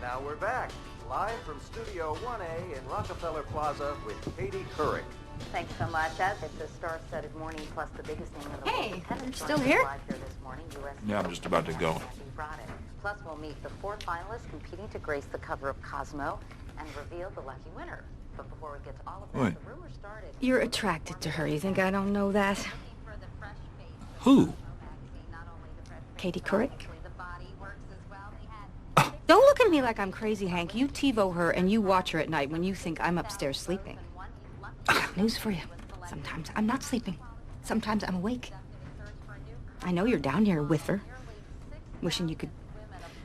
Now we're back, live from Studio 1A in Rockefeller Plaza with Katie Couric. Thanks so much. As it's a star-studded morning, plus the biggest name in the world. Hey, you're still here? Yeah, I'm just about to go. Plus, we'll meet the 4 finalists competing to grace the cover of Cosmo and reveal the lucky winner. But before we get to all of that, the rumor started. You're attracted to her. You think I don't know that? Who? Katie Couric? Don't look at me like I'm crazy, Hank. You TiVo her and you watch her at night when you think I'm upstairs sleeping. I got news for you. Sometimes I'm not sleeping. Sometimes I'm awake. I know you're down here with her, wishing you could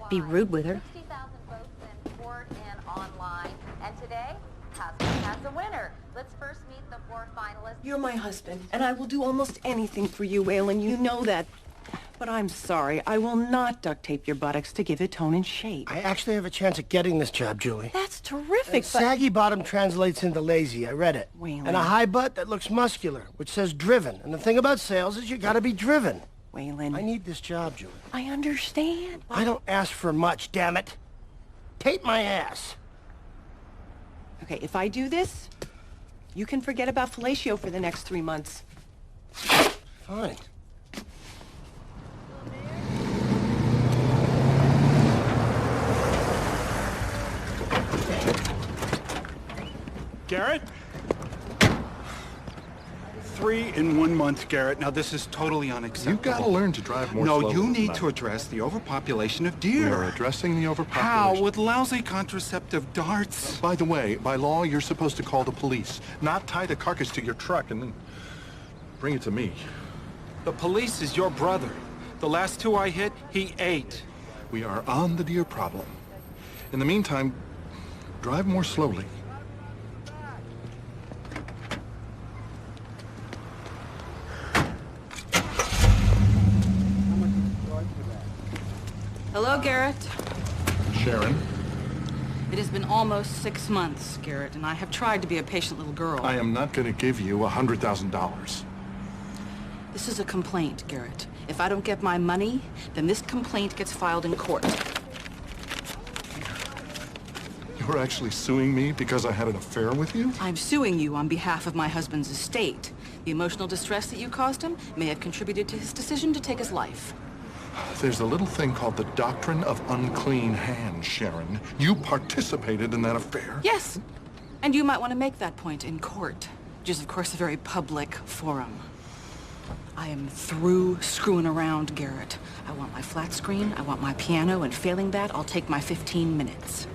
be rude with her. 60,000 votes in court and online. And today, Cosmo has a winner. Let's first meet the 4 finalists. You're my husband, and I will do almost anything for you, Waylon. You know that. But I'm sorry, I will not duct tape your buttocks to give it tone and shape. I actually have a chance at getting this job, Julie. That's terrific, but... Saggy bottom translates into lazy. I read it. Waylon. And a high butt that looks muscular, which says driven. And the thing about sales is you gotta be driven. Waylon. I need this job, Julie. I understand. I don't ask for much, damn it. Tape my ass. Okay, if I do this, you can forget about fellatio for the next 3 months. Fine. Garrett? 3 in 1 month, Garrett. Now, this is totally unacceptable. You've got to learn to drive more slowly. No, you need than to that. address the overpopulation of We deer. are addressing the overpopulation. How? With lousy contraceptive darts? By the way, by law, you're supposed to call the police, not tie the carcass to your truck and then bring it to me. The police is your brother. The last 2 I hit, he ate. We are on the deer problem. In the meantime, drive more slowly. Hello, Garrett. Sharon, It has been almost 6 months, Garrett, and I have tried to be a patient little girl. I am not going to give you $100,000. This is a complaint, Garrett. If I don't get my money, then this complaint gets filed in court. You're actually suing me because I had an affair with you? I'm suing you on behalf of my husband's estate. The emotional distress that you caused him may have contributed to his decision to take his life. There's a little thing called the doctrine of unclean hands, Sharon. You participated in that affair. Yes, and you might want to make that point in court, which is, of course, a very public forum. I am through screwing around, Garrett. I want my flat screen, I want my piano, and failing that, I'll take my 15 minutes.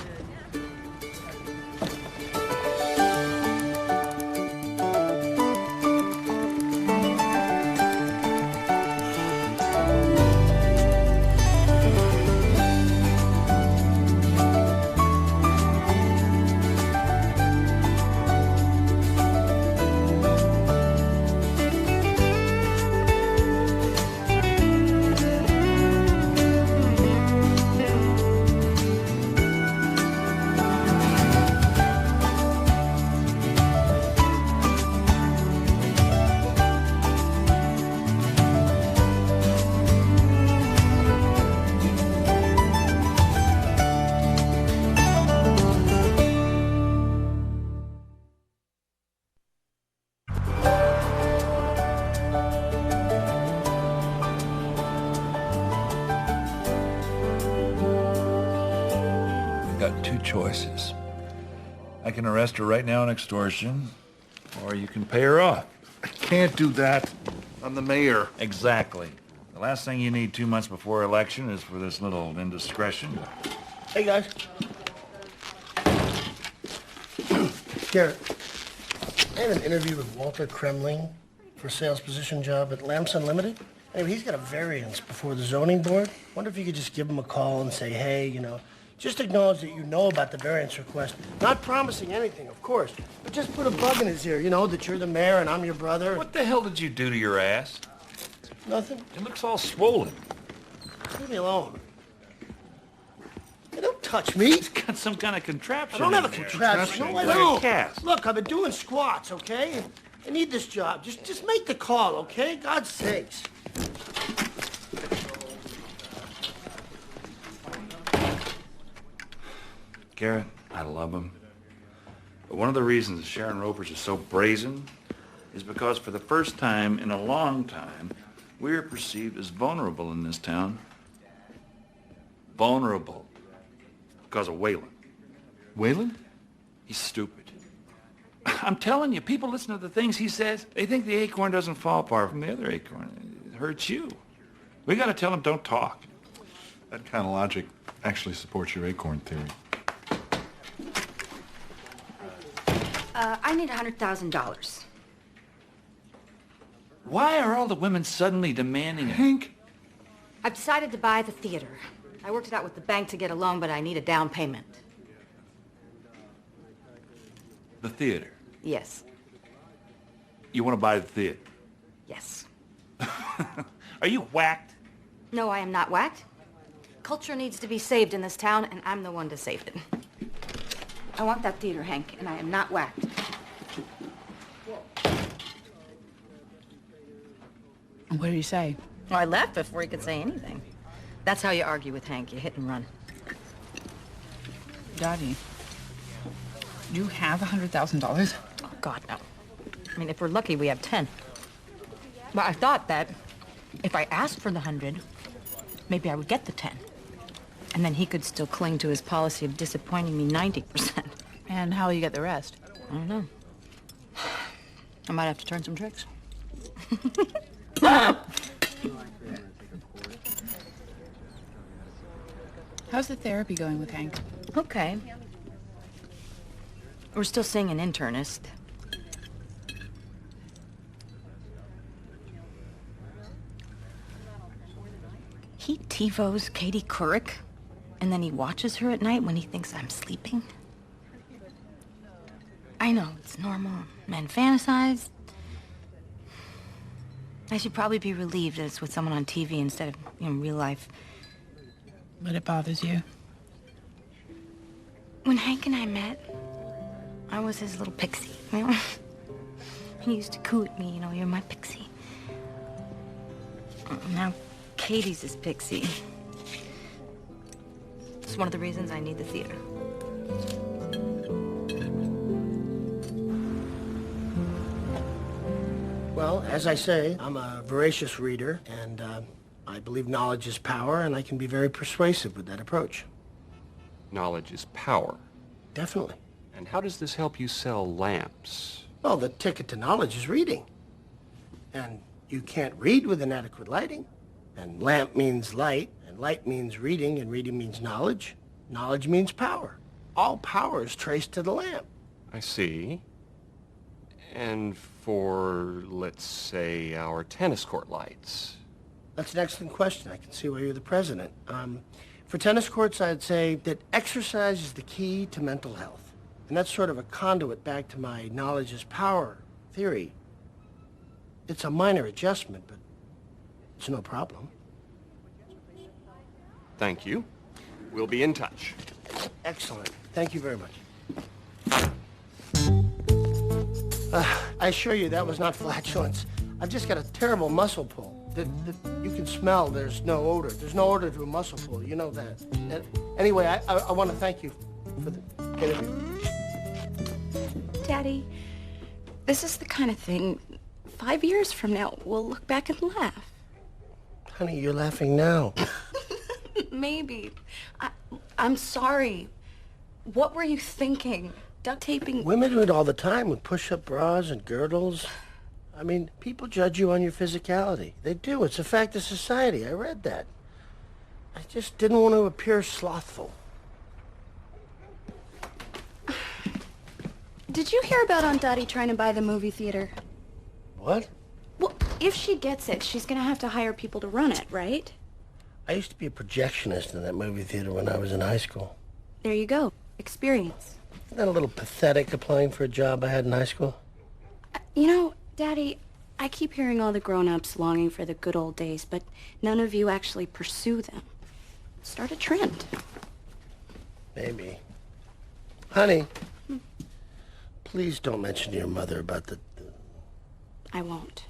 Got 2 choices. I can arrest her right now on extortion, or you can pay her off. I can't do that. I'm the mayor. Exactly. The last thing you need 2 months before election is for this little indiscretion. Hey, guys. Garrett, I had an interview with Walter Kremling for a sales position job at Lamps Unlimited. Anyway, he's got a variance before the zoning board. Wonder if you could just give him a call and say, hey, you know, just acknowledge that you know about the variance request. Not promising anything, of course, but just put a bug in his ear, you know, that you're the mayor and I'm your brother. What the hell did you do to your ass? Nothing. It looks all swollen. Leave me alone. Hey, don't touch me. It's got some kind of contraption. I don't have a in there. contraption. No, I Like don't. a cast. Look, I've been doing squats, okay? I need this job. Just make the call, okay? God's sakes. Garrett, I love him. But one of the reasons Sharon Rovers is so brazen is because for the first time in a long time, we are perceived as vulnerable in this town. Vulnerable. Because of Whalen. Whalen? He's stupid. I'm telling you, people listen to the things he says. They think the acorn doesn't fall far from the other acorn. It hurts you. We got to tell him don't talk. That kind of logic actually supports your acorn theory. I need $100,000. Why are all the women suddenly demanding it? Hank! I've decided to buy the theater. I worked it out with the bank to get a loan, but I need a down payment. The theater. Yes. You want to buy the theater? Yes. Are you whacked? No, I am not whacked. Culture needs to be saved in this town, and I'm the one to save it. I want that theater, Hank, and I am not whacked. What did he say? Well, I left before he could say anything. That's how you argue with Hank. You hit and run. Daddy, you have $100,000? Oh, God, no. I mean, if we're lucky, we have 10. But I thought that if I asked for the 100, maybe I would get the 10. And then he could still cling to his policy of disappointing me 90%. And how will you get the rest? I don't know. I might have to turn some tricks. How's the therapy going with Hank? Okay. We're still seeing an internist. He TiVos Katie Couric, and then he watches her at night when he thinks I'm sleeping. I know, it's normal. Men fantasize. I should probably be relieved that it's with someone on TV instead of in real life. But it bothers you. When Hank and I met, I was his little pixie, you know? He used to coo at me, you know, you're my pixie. Now Katie's his pixie. It's one of the reasons I need the theater. Well, as I say, I'm a voracious reader, and I believe knowledge is power, and I can be very persuasive with that approach. Knowledge is power. Definitely. And how does this help you sell lamps? Well, the ticket to knowledge is reading. And you can't read with inadequate lighting. And lamp means light, and light means reading, and reading means knowledge. Knowledge means power. All power is traced to the lamp. I see. And for, let's say, our tennis court lights? That's an excellent question. I can see why you're the president. For tennis courts, I'd say that exercise is the key to mental health. And that's sort of a conduit back to my knowledge is power theory. It's a minor adjustment, but it's no problem. Thank you. We'll be in touch. Excellent. Thank you very much. I assure you that was not flatulence. I've just got a terrible muscle pull. You can smell there's no odor. There's no odor to a muscle pull. You know that. Anyway, I want to thank you for the interview. Daddy, this is the kind of thing 5 years from now we'll look back and laugh. Honey, you're laughing now. Maybe. I'm sorry. What were you thinking? Duct taping? Women do it all the time with push-up bras and girdles. I mean, people judge you on your physicality. They do. It's a fact of society. I read that. I just didn't want to appear slothful. Did you hear about Aunt Dottie trying to buy the movie theater? What? Well, if she gets it, she's gonna have to hire people to run it, right? I used to be a projectionist in that movie theater when I was in high school. There you go. Experience. Isn't that a little pathetic, applying for a job I had in high school? You know, Daddy, I keep hearing all the grown-ups longing for the good old days, but none of you actually pursue them. Start a trend. Maybe. Honey, please don't mention to your mother about the... I won't.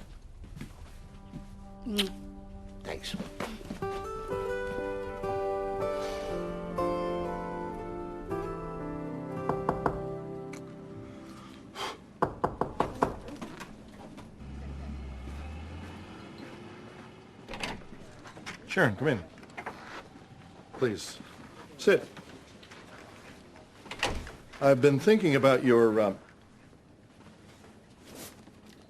Thanks. Sharon, come in. Please, sit. I've been thinking about your,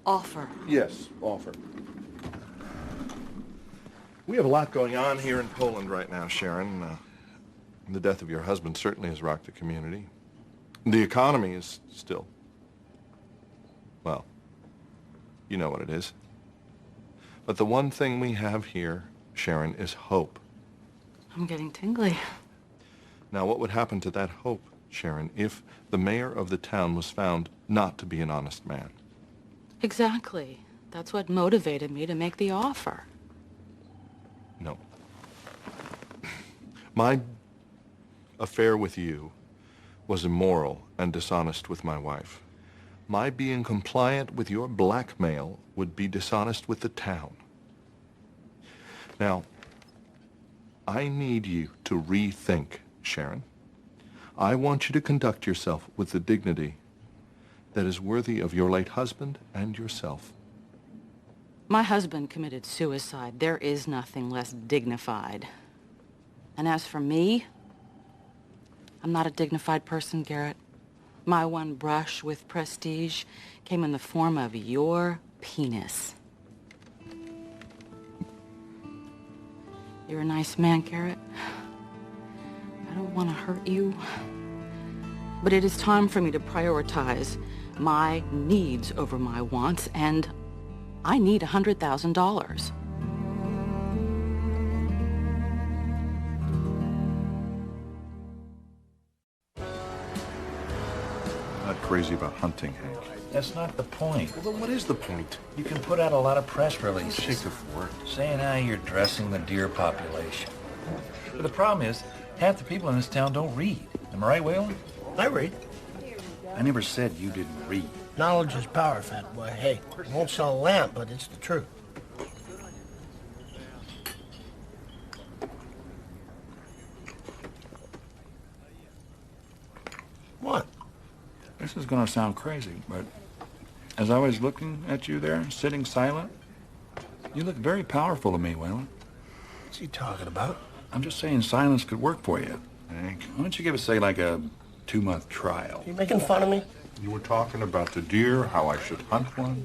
Offer. Yes, offer. We have a lot going on here in Poland right now, Sharon. The death of your husband certainly has rocked the community. The economy is still, well, you know what it is. But the one thing we have here, Sharon, is hope. I'm getting tingly. Now, what would happen to that hope, Sharon, if the mayor of the town was found not to be an honest man? Exactly. That's what motivated me to make the offer. No. My affair with you was immoral and dishonest with my wife. My being compliant with your blackmail would be dishonest with the town. Now, I need you to rethink, Sharon. I want you to conduct yourself with the dignity that is worthy of your late husband and yourself. My husband committed suicide. There is nothing less dignified. And as for me, I'm not a dignified person, Garrett. My one brush with prestige came in the form of your penis. You're a nice man, Garrett. I don't want to hurt you. But it is time for me to prioritize my needs over my wants, and I need $100,000. Not crazy about hunting, Hank. That's not the point. Well, then what is the point? You can put out a lot of press releases. Shake the fork. Saying how you're dressing the deer population. But the problem is, half the people in this town don't read. Am I right, Whalen? I read. I never said you didn't read. Knowledge is power, fat boy. Hey, I won't sell a lamp, but it's the truth. What? This is gonna sound crazy, but as I was looking at you there, sitting silent, you look very powerful to me, Whalen. What's he talking about? I'm just saying silence could work for you. Hank, why don't you give us, say, like a 2-month trial? You making fun of me? You were talking about the deer, how I should hunt one?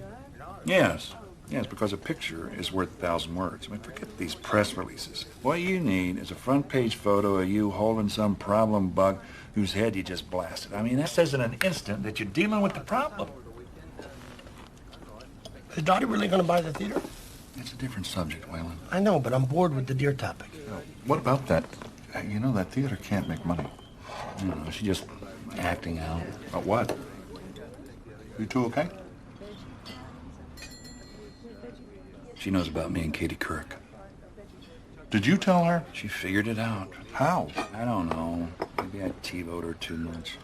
Yes, because a picture is worth 1,000 words. I mean, forget these press releases. What you need is a front-page photo of you holding some problem bug whose head you just blasted. I mean, that says in an instant that you're dealing with the problem. Is Dottie really going to buy the theater? It's a different subject, Whalen. I know, but I'm bored with the deer topic. What about that? You know, that theater can't make money. You know, she's just acting out. About what? You two okay? She knows about me and Katie Kirk. Did you tell her? She figured it out. How? I don't know. Maybe I TiVo'd her too much.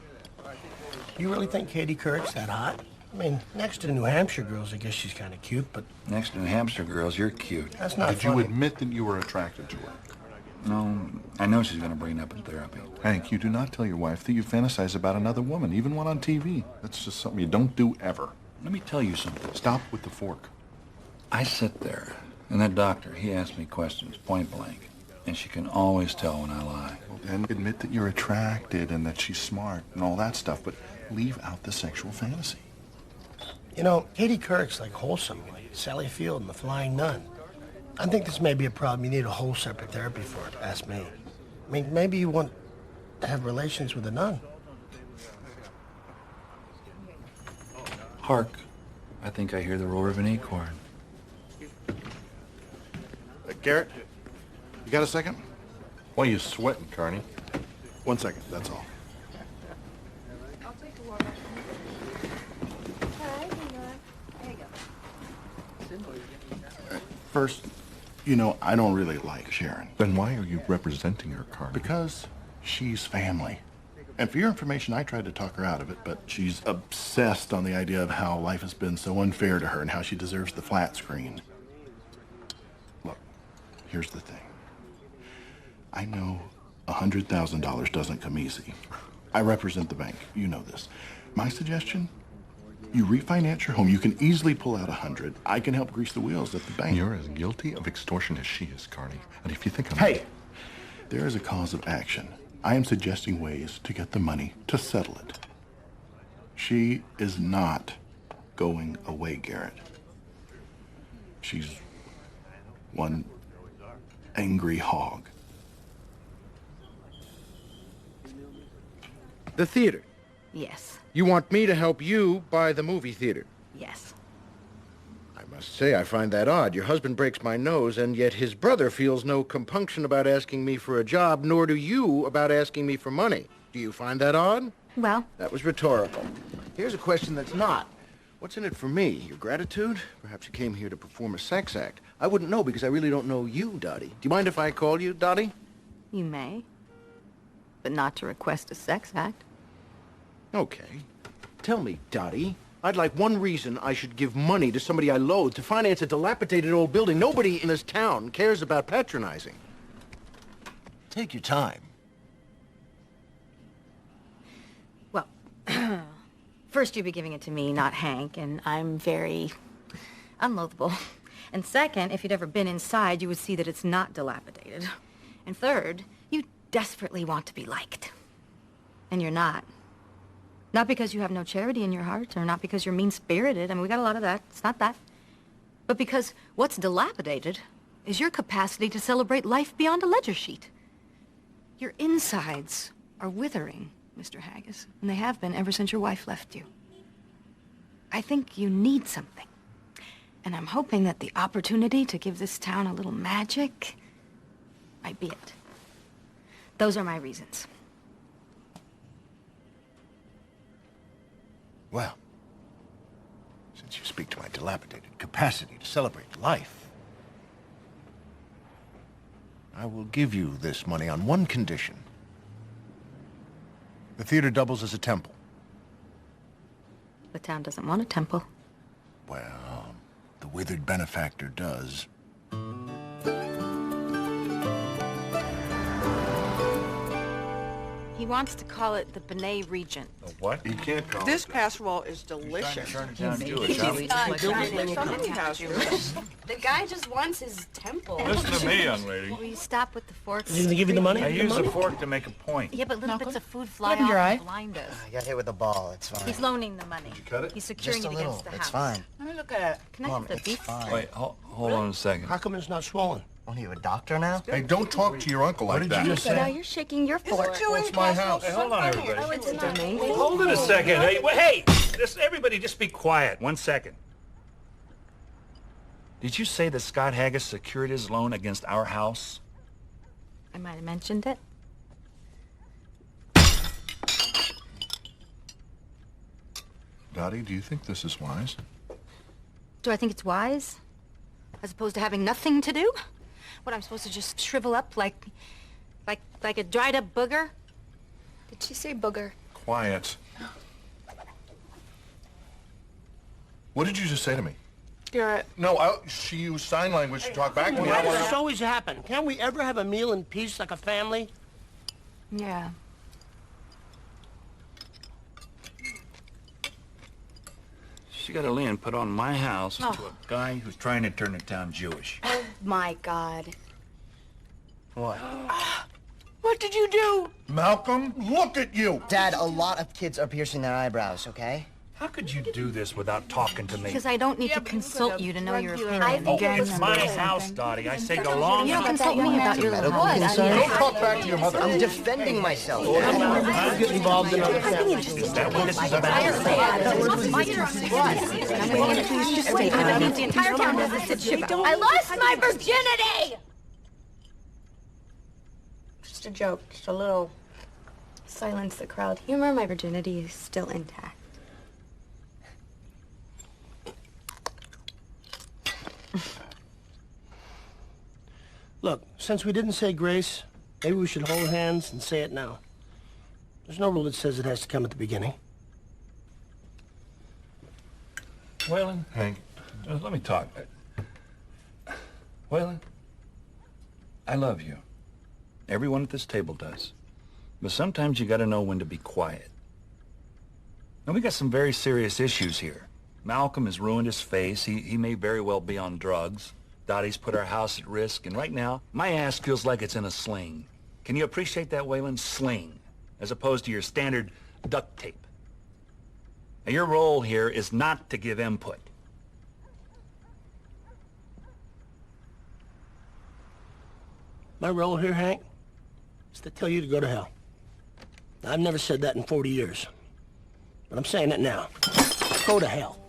You really think Katie Kirk's that hot? I mean, next to the New Hampshire girls, I guess she's kind of cute, but... Next to New Hampshire girls, you're cute. That's not Did funny. you admit that you were attracted to her? No, I know she's going to bring it up in therapy. Hank, you do not tell your wife that you fantasize about another woman, even one on TV. That's just something you don't do ever. Let me tell you something. Stop with the fork. I sit there, and that doctor, he asks me questions, point blank, and she can always tell when I lie. Well, then admit that you're attracted and that she's smart and all that stuff, but leave out the sexual fantasy. You know, Katie Kirk's like wholesome, like Sally Field and the Flying Nun. I think this may be a problem you need a whole separate therapy for, ask me. I mean, maybe you want to have relations with a nun. Hark, I think I hear the roar of an acorn. Garrett, you got a second? Why are you sweating, Carney? 1 second, that's all. First, you know, I don't really like Sharon. Then why are you representing her, Carney? Because she's family. And for your information, I tried to talk her out of it, but she's obsessed on the idea of how life has been so unfair to her and how she deserves the flat screen. Look, here's the thing. I know $100,000 doesn't come easy. I represent the bank. You know this. My suggestion? You refinance your home, you can easily pull out $100. I can help grease the wheels at the bank. You're as guilty of extortion as she is, Carney. And if you think I'm... Hey! There is a cause of action. I am suggesting ways to get the money to settle it. She is not going away, Garrett. She's one angry hog. The theater. Yes. You want me to help you buy the movie theater? Yes. I must say, I find that odd. Your husband breaks my nose, and yet his brother feels no compunction about asking me for a job, nor do you about asking me for money. Do you find that odd? Well... That was rhetorical. Here's a question that's not. What's in it for me? Your gratitude? Perhaps you came here to perform a sex act. I wouldn't know because I really don't know you, Dottie. Do you mind if I call you Dottie? You may. But not to request a sex act. Okay. Tell me, Dottie. I'd like one reason I should give money to somebody I loathe to finance a dilapidated old building nobody in this town cares about patronizing. Take your time. Well, first you'd be giving it to me, not Hank, and I'm very unloathable. And second, if you'd ever been inside, you would see that it's not dilapidated. And third, you desperately want to be liked. And you're not. Not because you have no charity in your heart, or not because you're mean-spirited. I mean, we got a lot of that. It's not that. But because what's dilapidated is your capacity to celebrate life beyond a ledger sheet. Your insides are withering, Mr. Haggis, and they have been ever since your wife left you. I think you need something. And I'm hoping that the opportunity to give this town a little magic might be it. Those are my reasons. Well, since you speak to my dilapidated capacity to celebrate life, I will give you this money on one condition. The theater doubles as a temple. The town doesn't want a temple. Well, the withered benefactor does. He wants to call it the Benet Regent. The what? You can't call This casserole is delicious. Turn it down Jewish, huh? The guy just wants his temple. Listen to me, young lady. Will you stop with the forks? Is he gonna give you the money? I use a fork to make a point. Yeah, but little bits of food fly Let him off dry. and blind us. I got hit with the ball. It's fine. He's loaning the money. Did you cut it? He's securing Just a it little. against the It's house. fine. Let me look at it. Can I Mom, have the it's beef? fine. Wait, hold on a second. How come it's not swollen? What, are you a doctor now? Hey, don't talk to your uncle like did that. you just Now say? you're shaking your fork. Well, it's my house. Hey, hold on, everybody. Oh, it's not. Hold it a second. Hey, everybody just be quiet. 1 second. Did you say that Scott Haggis secured his loan against our house? I might have mentioned it. Dottie, do you think this is wise? Do I think it's wise? As opposed to having nothing to do? What, I'm supposed to just shrivel up like a dried up booger? Did she say booger? Quiet. What did you just say to me? Garrett. No, she used sign language to talk back to me. Why does this always happen? Can't we ever have a meal in peace like a family? Yeah. She got a lien put on my house to a guy who's trying to turn the town Jewish. Oh, my God. What? What did you do? Malcolm, look at you! Dad, a lot of kids are piercing their eyebrows, okay? How could you do this without talking to me? Because I don't need to consult you to know your opinion. Oh, it's my house, Dottie. I say go long. You don't consult me about your little Medical what? concern? Don't talk back to your mother. I'm defending myself. I'm getting involved in other families. Is that what this is about? I lost my virginity! Just a joke. Just a little silence the crowd. Humor, my virginity is still intact. Look, since we didn't say grace, maybe we should hold hands and say it now. There's no rule that says it has to come at the beginning. Waylon, Hank. let me talk. Waylon, I love you. Everyone at this table does. But sometimes you gotta know when to be quiet. Now, we got some very serious issues here. Malcolm has ruined his face. He may very well be on drugs. Dottie's put our house at risk, and right now, my ass feels like it's in a sling. Can you appreciate that, Waylon? Sling, as opposed to your standard duct tape. Now, your role here is not to give input. My role here, Hank, is to tell you to go to hell. I've never said that in 40 years, but I'm saying it now. Go to hell.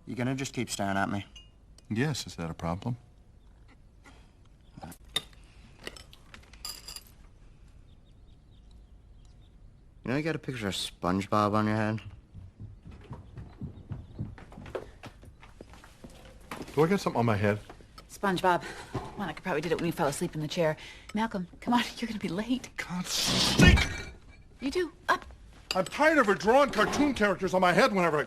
You gonna just keep staring at me? Yes, is that a problem? You know you got a picture of SpongeBob on your head? Do I got something on my head? SpongeBob. Well, I could probably did it when you fell asleep in the chair. Malcolm, come on, you're gonna be late. God, stink! You do. Up. I'm tired of her drawing cartoon characters on my head whenever I...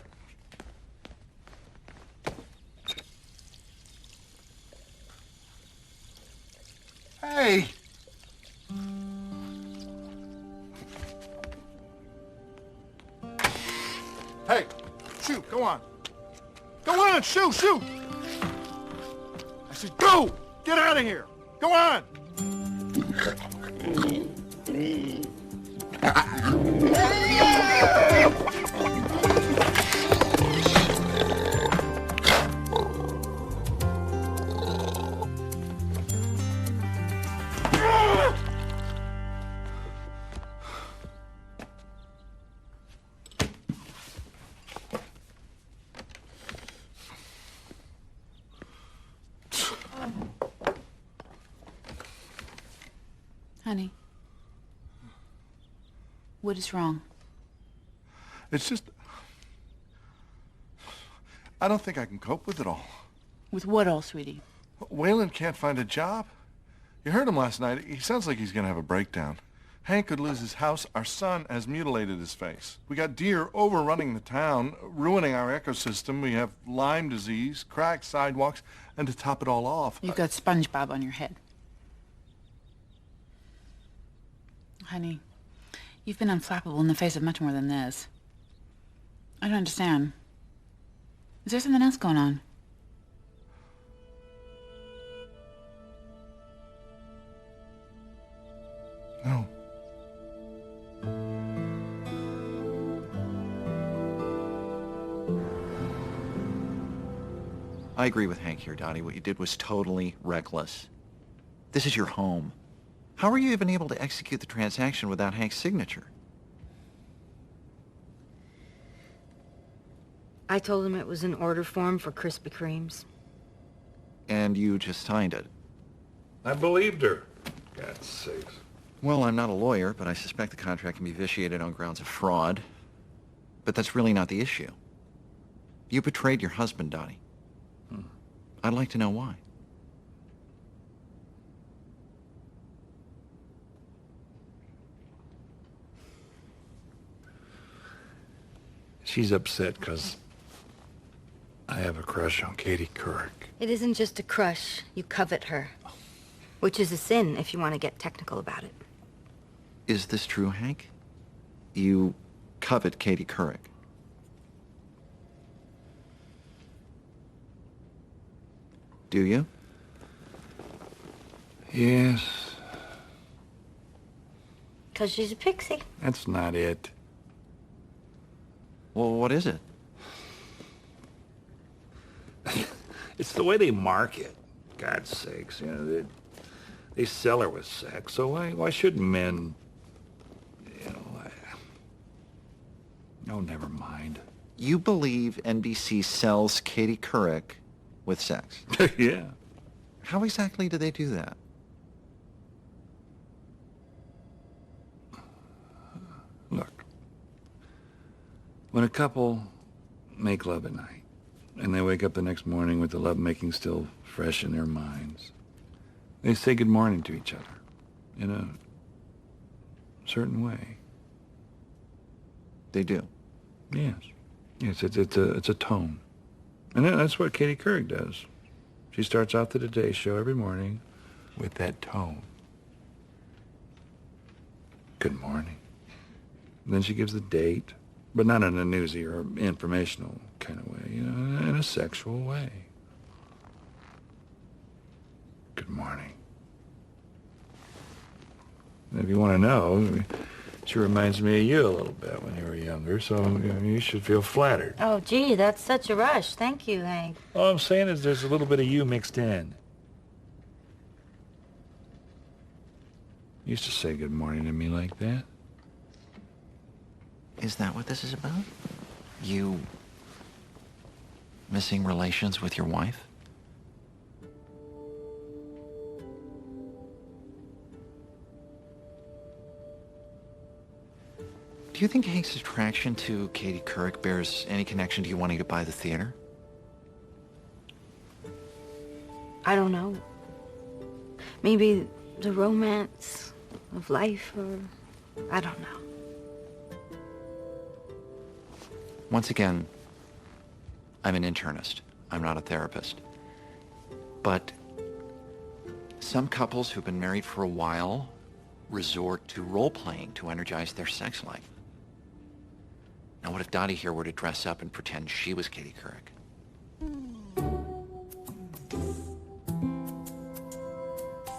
Hey! Hey, shoot, go on. Go on, shoot, shoot! I said, go! Get out of here! Go on! Honey, what is wrong? It's just... I don't think I can cope with it all. With what all, sweetie? Waylon can't find a job. You heard him last night. He sounds like he's gonna have a breakdown. Hank could lose his house. Our son has mutilated his face. We got deer overrunning the town, ruining our ecosystem. We have Lyme disease, cracked sidewalks, and to top it all off... You've got SpongeBob on your head. Honey, you've been unflappable in the face of much more than this. I don't understand. Is there something else going on? No. I agree with Hank here, Dottie. What you did was totally reckless. This is your home. How were you even able to execute the transaction without Hank's signature? I told him it was an order form for Krispy Kremes. And you just signed it. I believed her. God's sakes. Well, I'm not a lawyer, but I suspect the contract can be vitiated on grounds of fraud. But that's really not the issue. You betrayed your husband, Dottie. I'd like to know why. She's upset because I have a crush on Katie Couric. It isn't just a crush. You covet her. Which is a sin, if you want to get technical about it. Is this true, Hank? You covet Katie Couric? Do you? Yes. 'Cause she's a pixie. That's not it. Well, what is it? It's the way they market. God's sakes, you know, they sell her with sex. So why shouldn't men? You know. Oh, never mind. You believe NBC sells Katie Couric with sex? Yeah. How exactly do they do that? Look, when a couple make love at night, And they wake up the next morning with the lovemaking still fresh in their minds. They say good morning to each other in a certain way. They do? Yes. Yes, it's a tone. And that's what Katie Couric does. She starts out the Today Show every morning with that tone. Good morning. And then she gives the date, but not in a newsy or informational kind of way, in a sexual way. Good morning. And if you want to know, she reminds me of you a little bit when you were younger, so you should feel flattered. Oh, gee, that's such a rush. Thank you, Hank. All I'm saying is there's a little bit of you mixed in. You used to say good morning to me like that. Is that what this is about? You missing relations with your wife? Do you think Hank's attraction to Katie Couric bears any connection to you wanting to buy the theater? I don't know. Maybe the romance of life, or I don't know. Once again, I'm an internist. I'm not a therapist. But some couples who've been married for a while resort to role-playing to energize their sex life. Now, what if Dottie here were to dress up and pretend she was Katie Couric?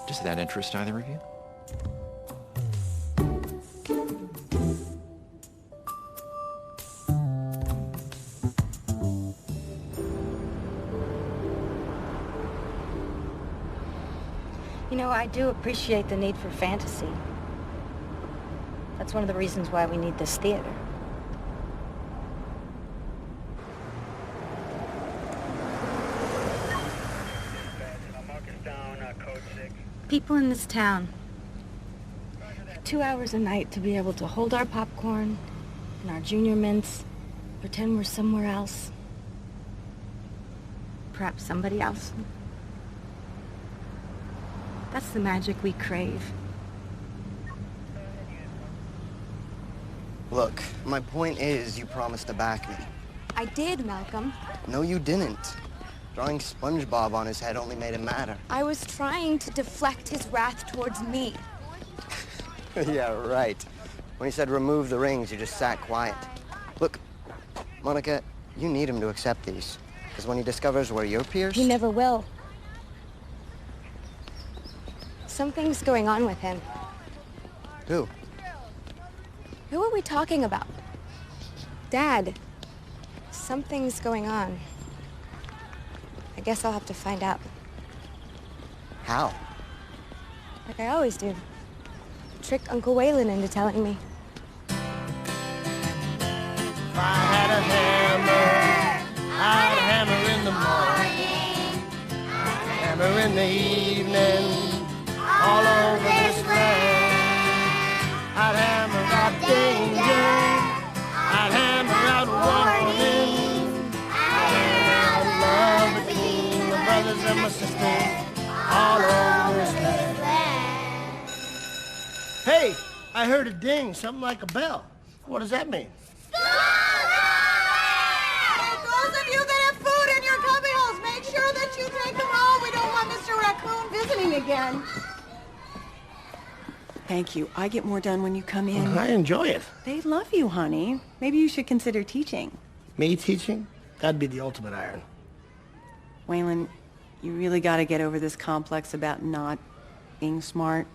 Does that interest either of you? You know, I do appreciate the need for fantasy. That's one of the reasons why we need this theater. People in this town get 2 hours a night to be able to hold our popcorn and our junior mints, pretend we're somewhere else. Perhaps somebody else. That's the magic we crave. Look, my point is you promised to back me. I did, Malcolm. No, you didn't. Drawing SpongeBob on his head only made it matter. I was trying to deflect his wrath towards me. Yeah, right. When he said remove the rings, you just sat quiet. Look, Monica, you need him to accept these. Because when he discovers where you're pierced... He never will. Something's going on with him. Who? Who are we talking about? Dad. Something's going on. I guess I'll have to find out. How? Like I always do. Trick Uncle Waylon into telling me. If I had a hammer, I'd hammer in the morning, hammer in the evening, all over this land. I'd hammer out danger, I'd hammer out warning, I'd hammer out love between my brothers and my sisters, all over this land. Hey, I heard a ding, something like a bell. What does that mean? Those of you that have food in your cubbyholes, make sure that you take them home. We don't want Mr. Raccoon visiting again. Thank you. I get more done when you come in. I enjoy it. They love you, honey. Maybe you should consider teaching. Me teaching? That'd be the ultimate iron. Waylon, you really got to get over this complex about not being smart.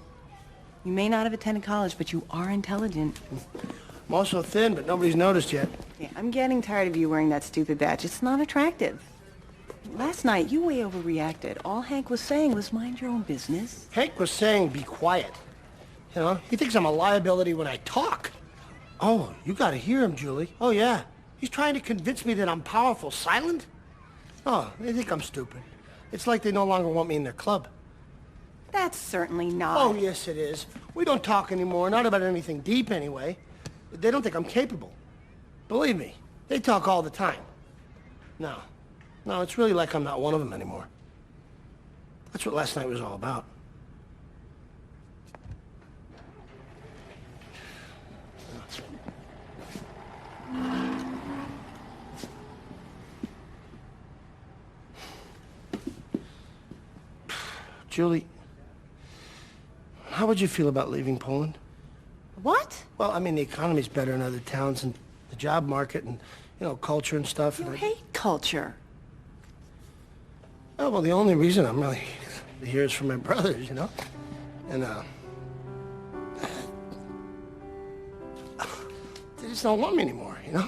You may not have attended college, but you are intelligent. I'm also thin, but nobody's noticed yet. Yeah, I'm getting tired of you wearing that stupid badge. It's not attractive. Last night, you way overreacted. All Hank was saying was mind your own business. Hank was saying be quiet. You know, he thinks I'm a liability when I talk. Oh, you gotta hear him, Julie. Oh, yeah. He's trying to convince me that I'm powerful, silent. Oh, they think I'm stupid. It's like they no longer want me in their club. That's certainly not. Oh, yes, it is. We don't talk anymore, not about anything deep anyway. They don't think I'm capable. Believe me, they talk all the time. No, No, it's really like I'm not one of them anymore. That's what last night was all about. Julie, how would you feel about leaving Poland? What? Well, I mean, the economy's better in other towns, and the job market, and, you know, culture and stuff. You hate culture. Oh, well, the only reason I'm really here is for my brothers, you know? And, they just don't want me anymore, you know?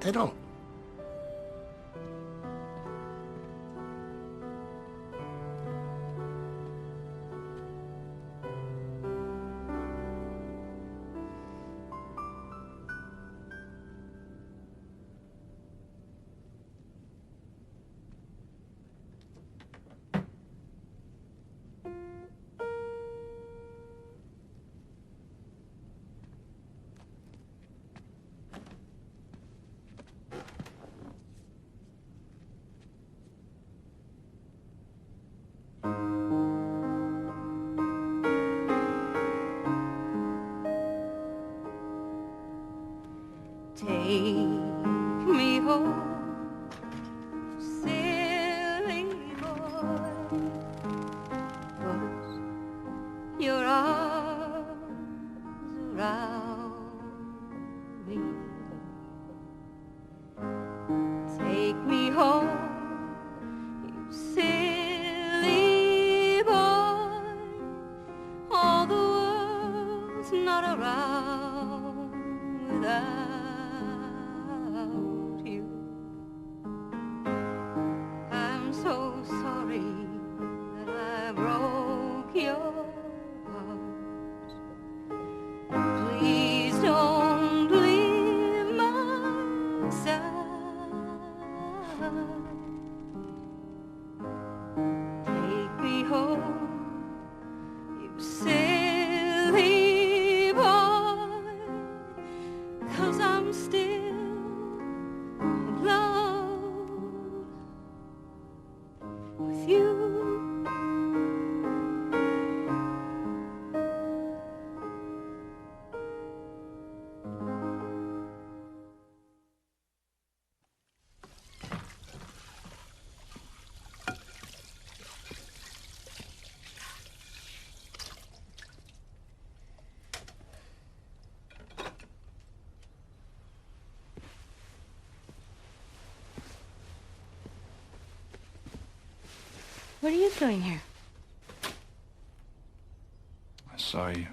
They don't. Take me home, silly boy, put your arms around me. Take me home, you silly boy, all the world's not around without you. I'm so sorry that I broke your heart. Please don't leave my side. Take me home, you silly boy, 'cause I'm still in love with you. What are you doing here? I saw you.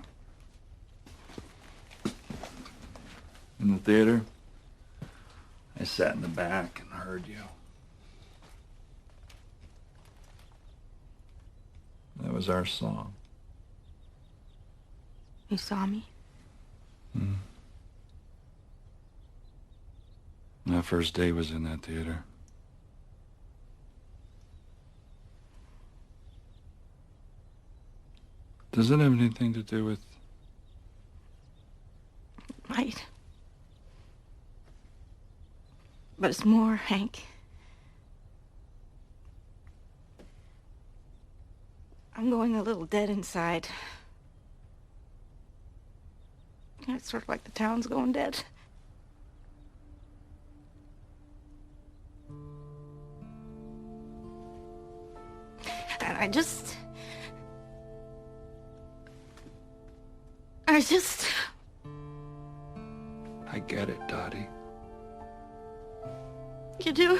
In the theater. I sat in the back and heard you. That was our song. You saw me? My first day was in that theater. Does it have anything to do with... Right. But it's more, Hank. I'm going a little dead inside. It's sort of like the town's going dead. And I just... I get it, Dottie. You do?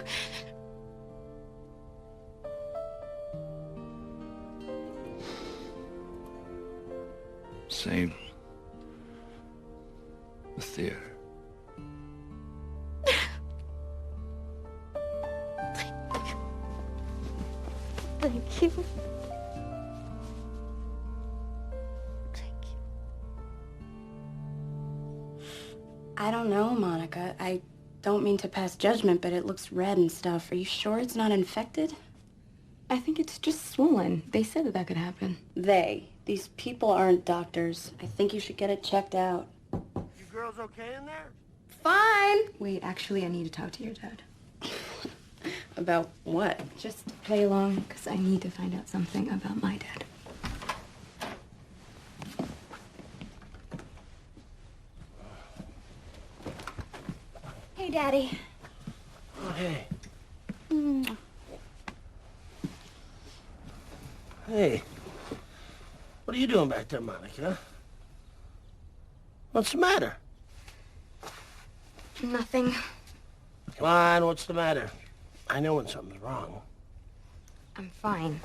Save the theater. Thank you. I don't know, Monica. I don't mean to pass judgment, but it looks red and stuff. Are you sure it's not infected? I think it's just swollen. They said that could happen. These people aren't doctors. I think you should get it checked out. You girls okay in there? Fine. Wait, actually, I need to talk to your dad. About what? Just play along, because I need to find out something about my dad. Hey, Daddy. Oh, hey. Hey. What are you doing back there, Monica? What's the matter? Nothing. Come on, what's the matter? I know when something's wrong. I'm fine.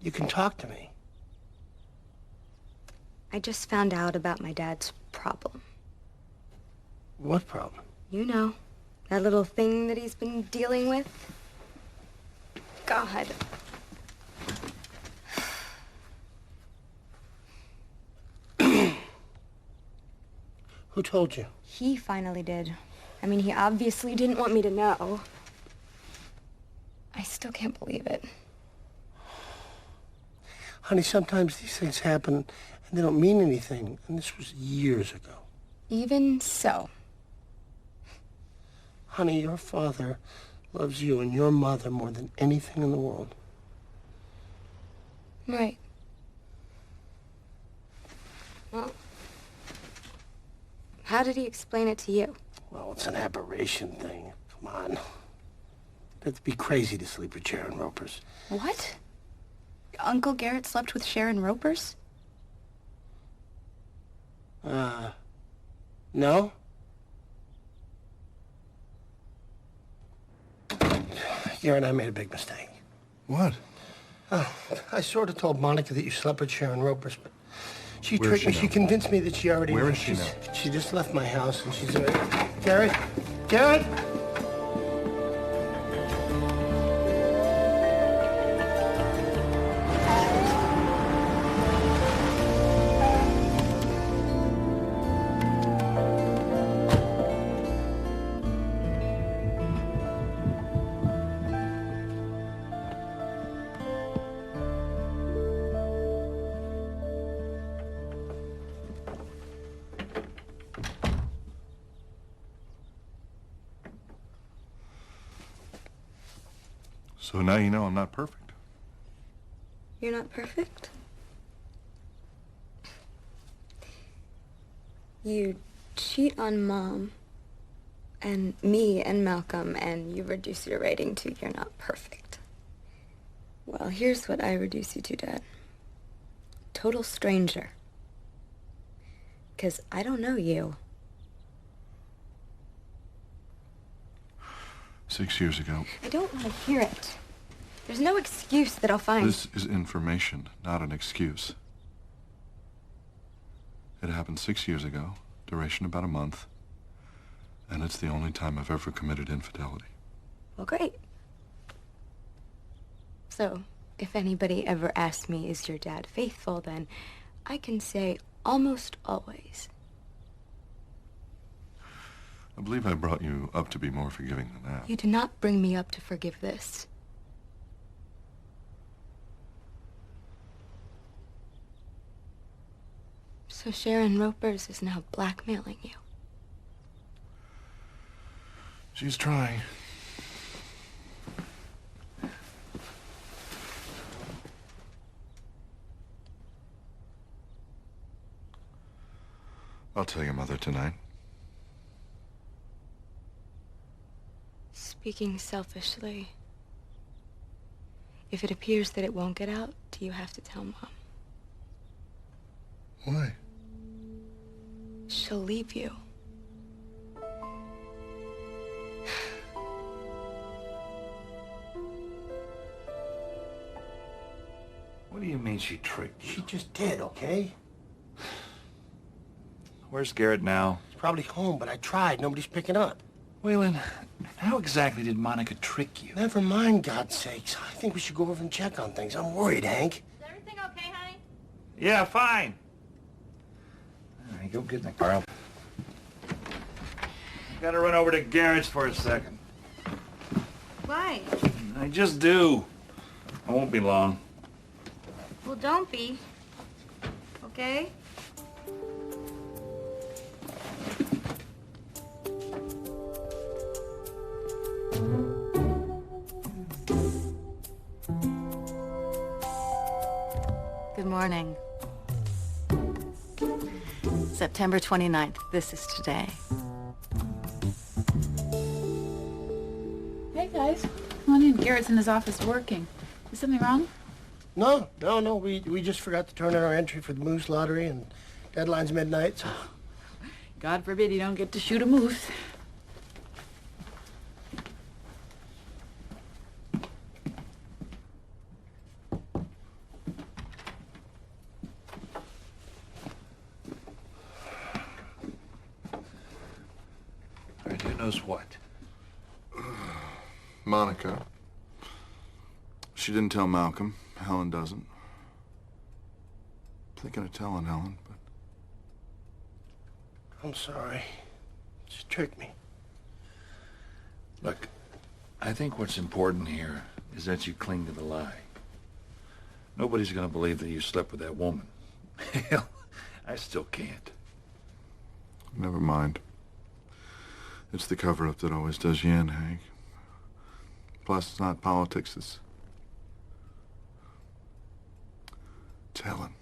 You can talk to me. I just found out about my dad's problem. What problem? You know, that little thing that he's been dealing with. God. Who told you? He finally did. I mean, he obviously didn't want me to know. I still can't believe it. Honey, sometimes these things happen and they don't mean anything. And this was years ago. Even so. Honey, your father loves you and your mother more than anything in the world. Right. Well, how did he explain it to you? Well, it's an aberration thing. Come on. It'd be crazy to sleep with Sharon Ropers. What? Uncle Garrett slept with Sharon Ropers? No? Garrett, I made a big mistake. What? I sort of told Monica that you slept with Sharon Ropers, but she Where is tricked me. she She now? convinced me that she already Where knew. is she now? She just left my house and she's... Garrett? Garrett? So now you know I'm not perfect. You're not perfect? You cheat on Mom and me and Malcolm, and you reduce your rating to you're not perfect. Well, here's what I reduce you to, Dad. Total stranger. 'Cause I don't know you. 6 years ago. I don't want to hear it. There's no excuse that I'll find. This is information, not an excuse. It happened 6 years ago, duration about a month, and it's the only time I've ever committed infidelity. Well, great. So, if anybody ever asks me, is your dad faithful, then I can say almost always. I believe I brought you up to be more forgiving than that. You did not bring me up to forgive this. So Sharon Ropers is now blackmailing you. She's trying. I'll tell your mother tonight. Speaking selfishly, if it appears that it won't get out, do you have to tell Mom? Why? She'll leave you. What do you mean she tricked you? She just did, okay? Where's Garrett now? He's probably home, but I tried. Nobody's picking up. Waylon, how exactly did Monica trick you? Never mind, God's sakes. I think we should go over and check on things. I'm worried, Hank. Is everything okay, honey? Yeah, fine. All right, go get in the car. Gotta run over to Garrett's for a second. Why? I just do. I won't be long. Well, don't be. Okay? Good morning. September 29th. This is today. Hey, guys. Come on in. Garrett's in his office working. Is something wrong? No. We just forgot to turn in our entry for the moose lottery, and deadline's midnight, so... God forbid you don't get to shoot a moose. All right, who knows what? Monica. She didn't tell Malcolm. Helen doesn't. Thinking of telling Helen, but... I'm sorry. She tricked me. Look, I think what's important here is that you cling to the lie. Nobody's gonna believe that you slept with that woman. Hell, I still can't. Never mind. It's the cover-up that always does you in, Hank. Plus, it's not politics, it's Helen.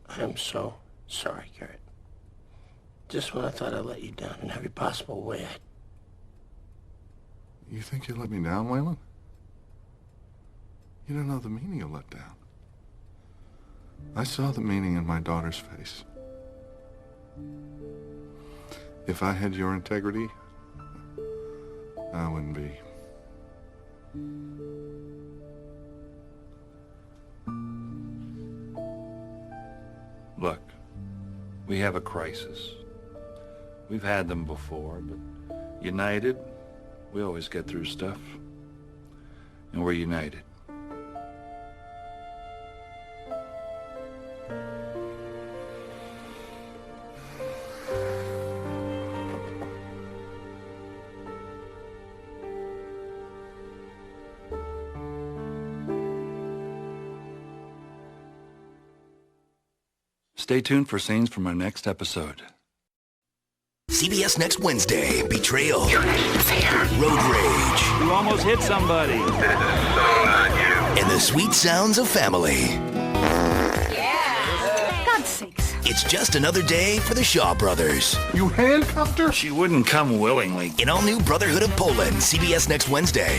I'm so sorry, Garrett. Just when I thought I'd let you down in every possible way, You think you let me down, Waylon? You don't know the meaning of let down. I saw the meaning in my daughter's face. If I had your integrity, I wouldn't be. Look, we have a crisis. We've had them before, but united, we always get through stuff. And we're united. Stay tuned for scenes from our next episode. CBS next Wednesday, Betrayal, Road Rage, You almost hit somebody. and the sweet sounds of family. God's sakes. It's just another day for the Shaw Brothers. You handcuffed her? She wouldn't come willingly. An all-new Brotherhood of Poland, CBS next Wednesday.